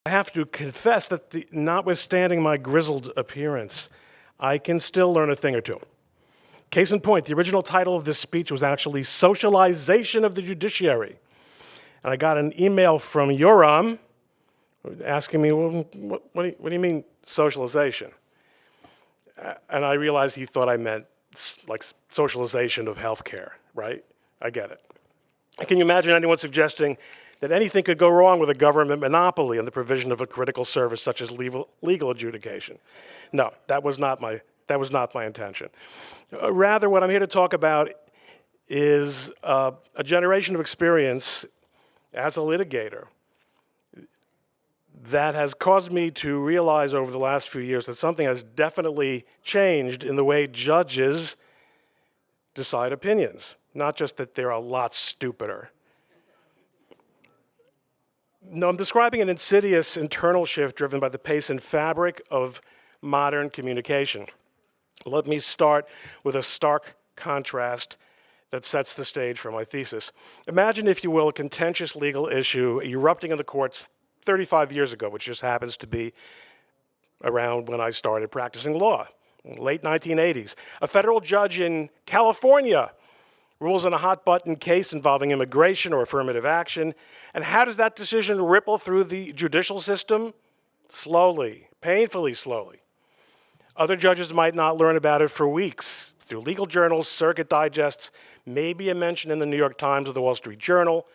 I have to confess that notwithstanding my grizzled appearance, I can still learn a thing or two. Case in point, the original title of this speech was actually Socialization of the Judiciary. And I got an email from Yoram asking me, well, what do you mean socialization? And I realized he thought I meant like socialization of healthcare, right? I get it. Can you imagine anyone suggesting that anything could go wrong with a government monopoly in the provision of a critical service such as legal adjudication? No, that was not my intention. Rather, what I'm here to talk about is a generation of experience as a litigator that has caused me to realize over the last few years that something has definitely changed in the way judges decide opinions. Not just that they're a lot stupider. No, I'm describing an insidious internal shift driven by the pace and fabric of modern communication. Let me start with a stark contrast that sets the stage for my thesis. Imagine, if you will, a contentious legal issue erupting in the courts 35 years ago, which just happens to be around when I started practicing law, late 1980s. A federal judge in California rules on a hot-button case involving immigration or affirmative action. And how does that decision ripple through the judicial system? Slowly, painfully slowly. Other judges might not learn about it for weeks through legal journals, circuit digests, maybe a mention in the New York Times or the Wall Street Journal.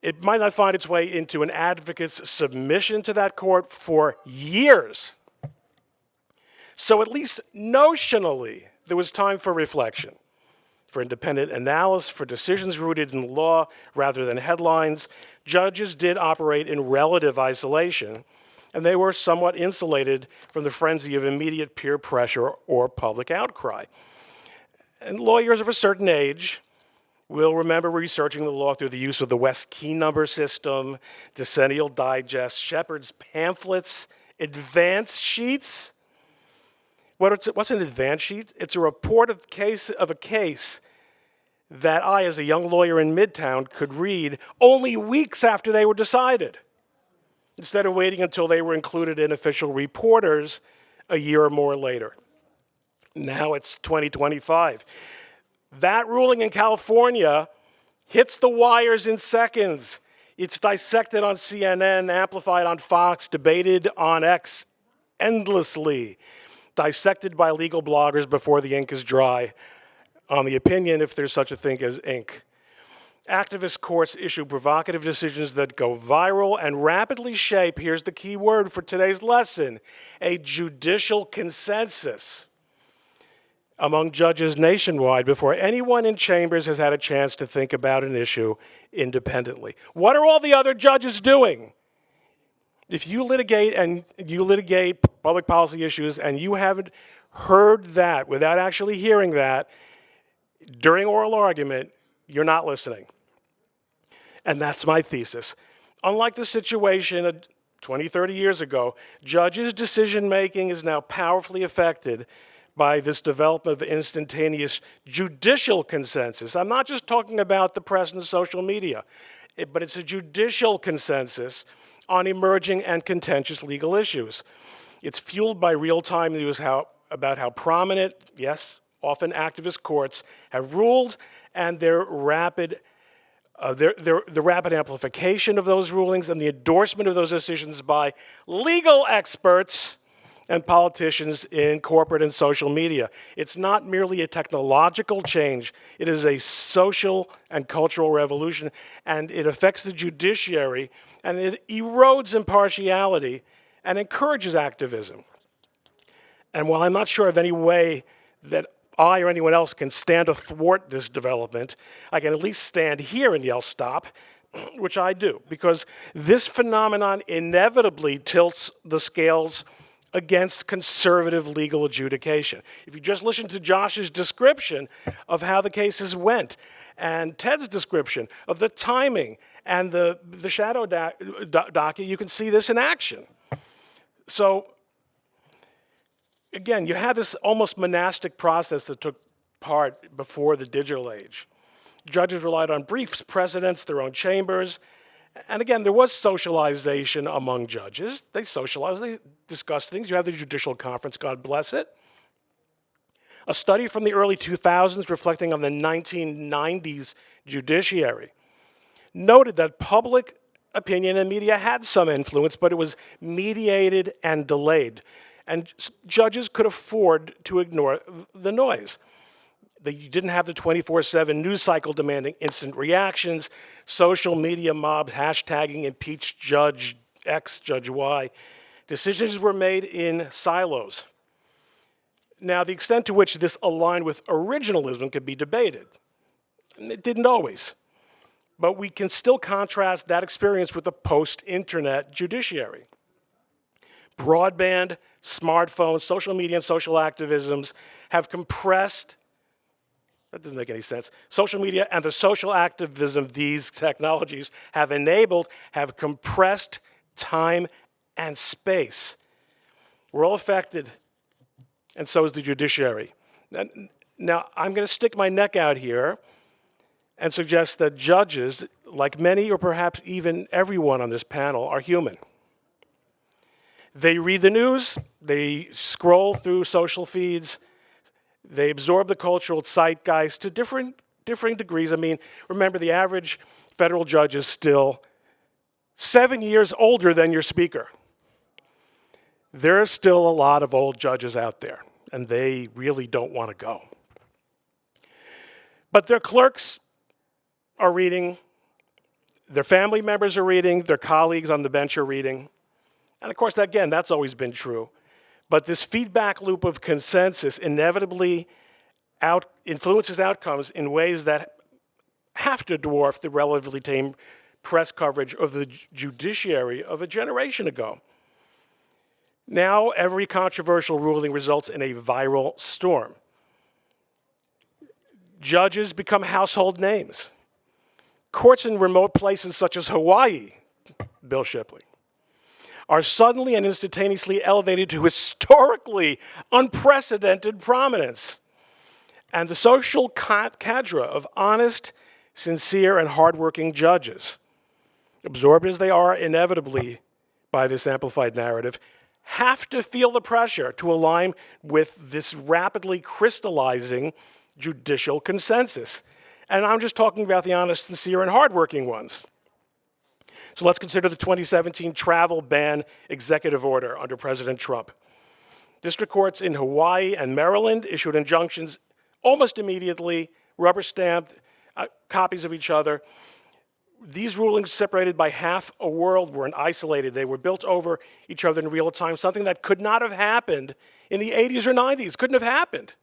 It might not find its way into an advocate's submission to that court for years. So at least notionally, there was time for reflection, for independent analysis, for decisions rooted in law rather than headlines. Judges did operate in relative isolation, and they were somewhat insulated from the frenzy of immediate peer pressure or public outcry. And lawyers of a certain age will remember researching the law through the use of the West key number system, decennial digests, Shepard's pamphlets, advance sheets. What's an advance sheet? It's a report of a case that I, as a young lawyer in Midtown, could read only weeks after they were decided, instead of waiting until they were included in official reporters a year or more later. Now it's 2025. That ruling in California hits the wires in seconds. It's dissected on CNN, amplified on Fox, debated on X endlessly, dissected by legal bloggers before the ink is dry on the opinion, if there's such a thing as ink. Activist courts issue provocative decisions that go viral and rapidly shape, here's the key word for today's lesson, a judicial consensus among judges nationwide before anyone in chambers has had a chance to think about an issue independently. What are all the other judges doing? If you litigate public policy issues and you haven't heard that without actually hearing that during oral argument, you're not listening. And that's my thesis. Unlike the situation 20, 30 years ago, judges' decision-making is now powerfully affected by this development of instantaneous judicial consensus. I'm not just talking about the press and social media, but it's a judicial consensus on emerging and contentious legal issues. It's fueled by real-time news about how prominent, yes, often activist courts have ruled, and their rapid amplification of those rulings and the endorsement of those decisions by legal experts and politicians in corporate and social media. It's not merely a technological change, it is a social and cultural revolution, and it affects the judiciary, and it erodes impartiality and encourages activism. And while I'm not sure of any way that I or anyone else can stand athwart this development, I can at least stand here and yell stop, which I do, because this phenomenon inevitably tilts the scales against conservative legal adjudication. If you just listen to Josh's description of how the cases went, and Ted's description of the timing and the shadow docket, you can see this in action. So, again, you had this almost monastic process that took part before the digital age. Judges relied on briefs, precedents, their own chambers, And again, there was socialization among judges. They socialized, they discussed things. You have the Judicial Conference, God bless it. A study from the early 2000s reflecting on the 1990s judiciary noted that public opinion and media had some influence, but it was mediated and delayed. And judges could afford to ignore the noise. You didn't have the 24/7 news cycle demanding instant reactions, social media mobs hashtagging impeach Judge X, Judge Y. Decisions were made in silos. Now, the extent to which this aligned with originalism could be debated. It didn't always. But we can still contrast that experience with the post-internet judiciary. Broadband, smartphones, social media, and social activisms have compressed, that doesn't make any sense, social media and the social activism these technologies have enabled have compressed time and space. We're all affected, and so is the judiciary. Now, I'm going to stick my neck out here and suggest that judges, like many or perhaps even everyone on this panel, are human. They read the news, they scroll through social feeds, they absorb the cultural zeitgeist to differing degrees. I mean, remember, the average federal judge is still 7 years older than your speaker. There are still a lot of old judges out there, and they really don't want to go. But their clerks are reading, their family members are reading, their colleagues on the bench are reading. And of course, again, that's always been true. But this feedback loop of consensus inevitably influences outcomes in ways that have to dwarf the relatively tame press coverage of the judiciary of a generation ago. Now, every controversial ruling results in a viral storm. Judges become household names. Courts in remote places such as Hawaii, Bill Shipley, are suddenly and instantaneously elevated to historically unprecedented prominence. And the social cadre of honest, sincere, and hardworking judges, absorbed as they are inevitably by this amplified narrative, have to feel the pressure to align with this rapidly crystallizing judicial consensus. And I'm just talking about the honest, sincere, and hardworking ones. So let's consider the 2017 travel ban executive order under President Trump. District courts in Hawaii and Maryland issued injunctions almost immediately, rubber-stamped copies of each other. These rulings, separated by half a world, weren't isolated. They were built over each other in real time, something that could not have happened in the 80s or 90s, couldn't have happened.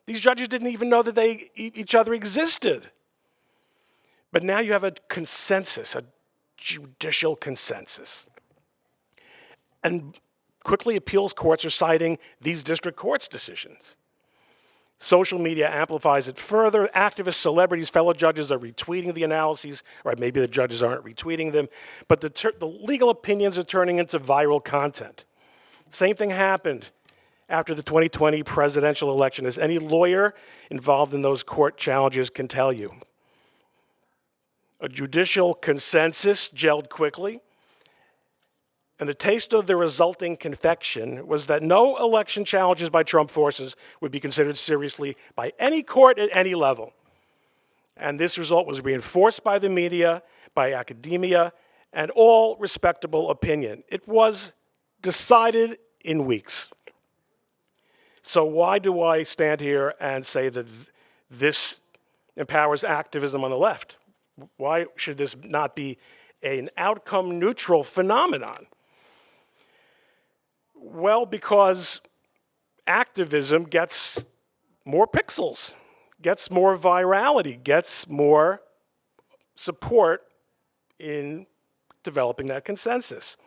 These judges didn't even know that each other existed. But now you have a consensus, a judicial consensus. And quickly, appeals courts are citing these district courts' decisions. Social media amplifies it further. Activists, celebrities, fellow judges are retweeting the analyses, or maybe the judges aren't retweeting them, but the legal opinions are turning into viral content. Same thing happened after the 2020 presidential election, as any lawyer involved in those court challenges can tell you. A judicial consensus gelled quickly, and the taste of the resulting confection was that no election challenges by Trump forces would be considered seriously by any court at any level. And this result was reinforced by the media, by academia, and all respectable opinion. It was decided in weeks. So why do I stand here and say that this empowers activism on the left? Why should this not be an outcome-neutral phenomenon? Well, because activism gets more pixels, gets more virality, gets more support in developing that consensus.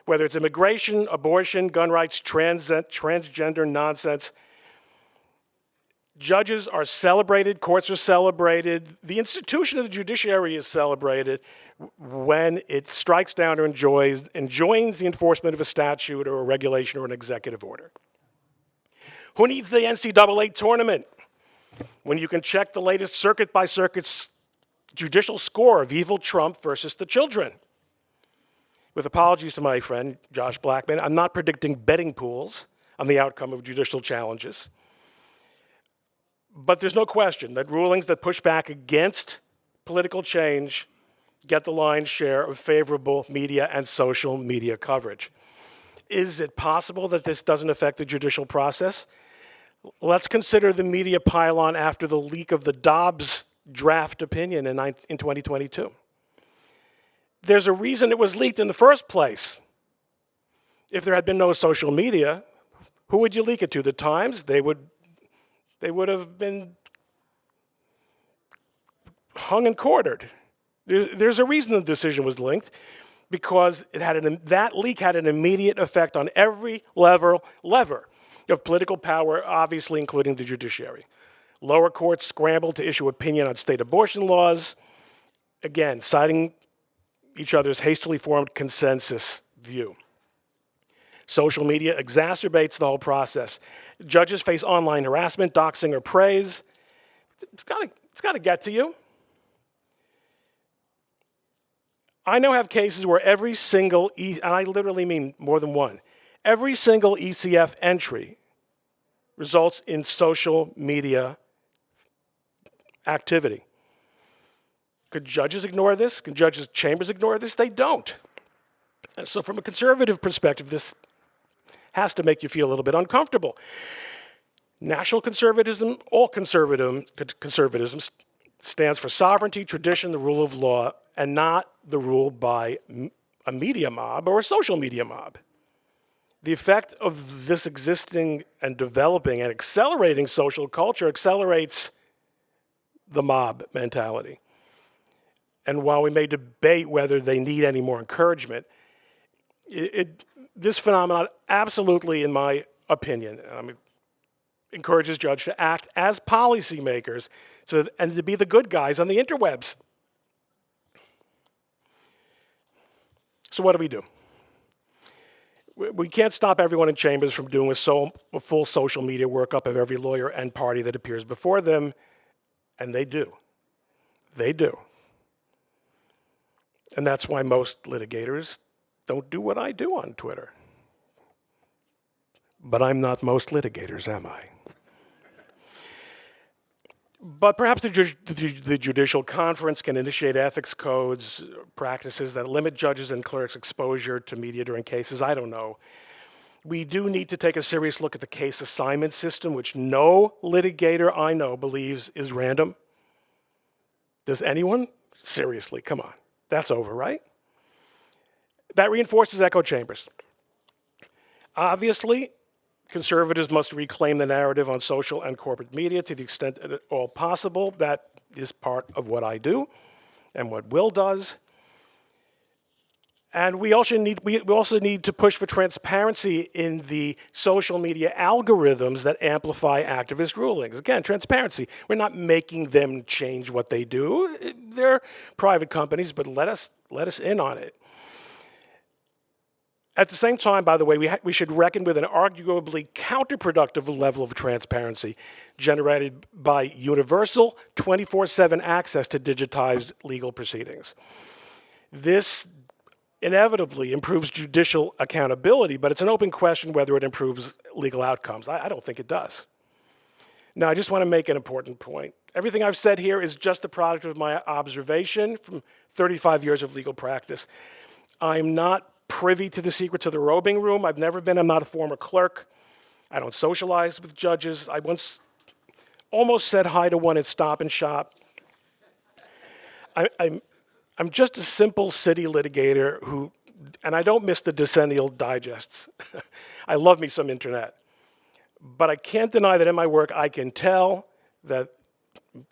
Whether it's immigration, abortion, gun rights, transgender nonsense, judges are celebrated, courts are celebrated, the institution of the judiciary is celebrated when it strikes down or enjoins the enforcement of a statute or a regulation or an executive order. Who needs the NCAA tournament when you can check the latest circuit by circuit judicial score of evil Trump versus the children. With apologies to my friend Josh Blackman, I'm not predicting betting pools on the outcome of judicial challenges. But there's no question that rulings that push back against political change get the lion's share of favorable media and social media coverage. Is it possible that this doesn't affect the judicial process? Let's consider the media pylon after the leak of the Dobbs draft opinion in 2022. There's a reason it was leaked in the first place. If there had been no social media, who would you leak it to? The Times? They would have been hung and quartered. There's a reason the decision was linked, because that leak had an immediate effect on every lever of political power, obviously including the judiciary. Lower courts scrambled to issue opinion on state abortion laws, again, citing each other's hastily formed consensus view. Social media exacerbates the whole process. Judges face online harassment, doxing, or praise. It's got to get to you. I now have cases where every single, and I literally mean more than one, every single ECF entry results in social media activity. Could judges ignore this? Can judges' chambers ignore this? They don't. And so from a conservative perspective, this has to make you feel a little bit uncomfortable. National conservatism, all conservatism stands for sovereignty, tradition, the rule of law, and not the rule by a media mob or a social media mob. The effect of this existing and developing and accelerating social culture accelerates the mob mentality. And while we may debate whether they need any more encouragement, this phenomenon absolutely, in my opinion, encourages judges to act as policymakers and to be the good guys on the interwebs. So what do? We can't stop everyone in chambers from doing a full social media workup of every lawyer and party that appears before them, and they do. They do. And that's why most litigators don't do what I do on Twitter. But I'm not most litigators, am I? But perhaps the Judicial Conference can initiate ethics codes, practices that limit judges and clerks' exposure to media during cases. I don't know. We do need to take a serious look at the case assignment system, which no litigator I know believes is random. Does anyone? Seriously, come on. That's over, right? That reinforces echo chambers. Obviously, conservatives must reclaim the narrative on social and corporate media to the extent at all possible. That is part of what I do and what Will does. And we also need to push for transparency in the social media algorithms that amplify activist rulings. Again, transparency. We're not making them change what they do. They're private companies, but let us in on it. At the same time, by the way, we should reckon with an arguably counterproductive level of transparency generated by universal 24/7 access to digitized legal proceedings. This inevitably improves judicial accountability, but it's an open question whether it improves legal outcomes. I don't think it does. Now, I just want to make an important point. Everything I've said here is just the product of my observation from 35 years of legal practice. I'm not privy to the secrets of the robing room. I'm not a former clerk. I don't socialize with judges. I once almost said hi to one at Stop and Shop. I'm just a simple city litigator and I don't miss the decennial digests. I love me some internet. But I can't deny that in my work, I can tell that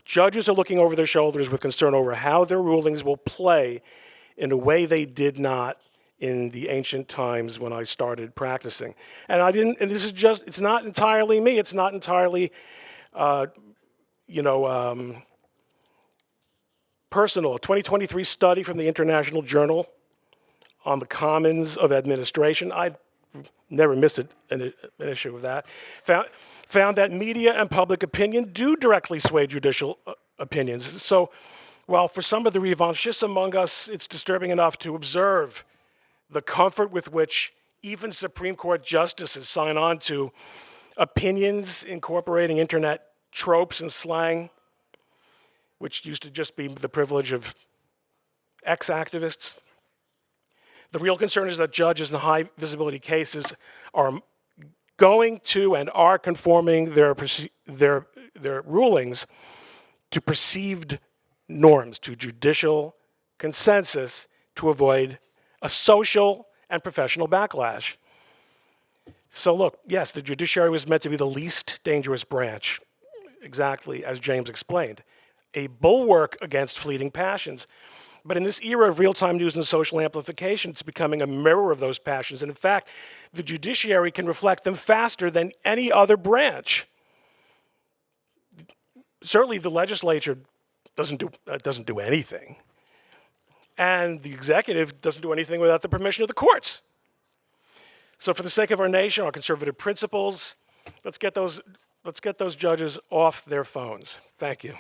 judges are looking over their shoulders with concern over how their rulings will play in a way they did not in the ancient times when I started practicing. And it's not entirely me, it's not entirely, personal. A 2023 study from the International Journal on the Commons of Administration, I never missed an issue of that, found that media and public opinion do directly sway judicial opinions. So While for some of the revanchists among us, it's disturbing enough to observe the comfort with which even Supreme Court justices sign on to opinions incorporating internet tropes and slang, which used to just be the privilege of ex-activists. The real concern is that judges in high visibility cases are going to and are conforming their rulings to perceived norms, to judicial consensus, to avoid a social and professional backlash. So look, yes, the judiciary was meant to be the least dangerous branch, exactly as James explained, a bulwark against fleeting passions. But in this era of real-time news and social amplification, it's becoming a mirror of those passions. And in fact, the judiciary can reflect them faster than any other branch. Certainly the legislature doesn't do anything. And the executive doesn't do anything without the permission of the courts. So for the sake of our nation, our conservative principles, let's get those judges off their phones. Thank you.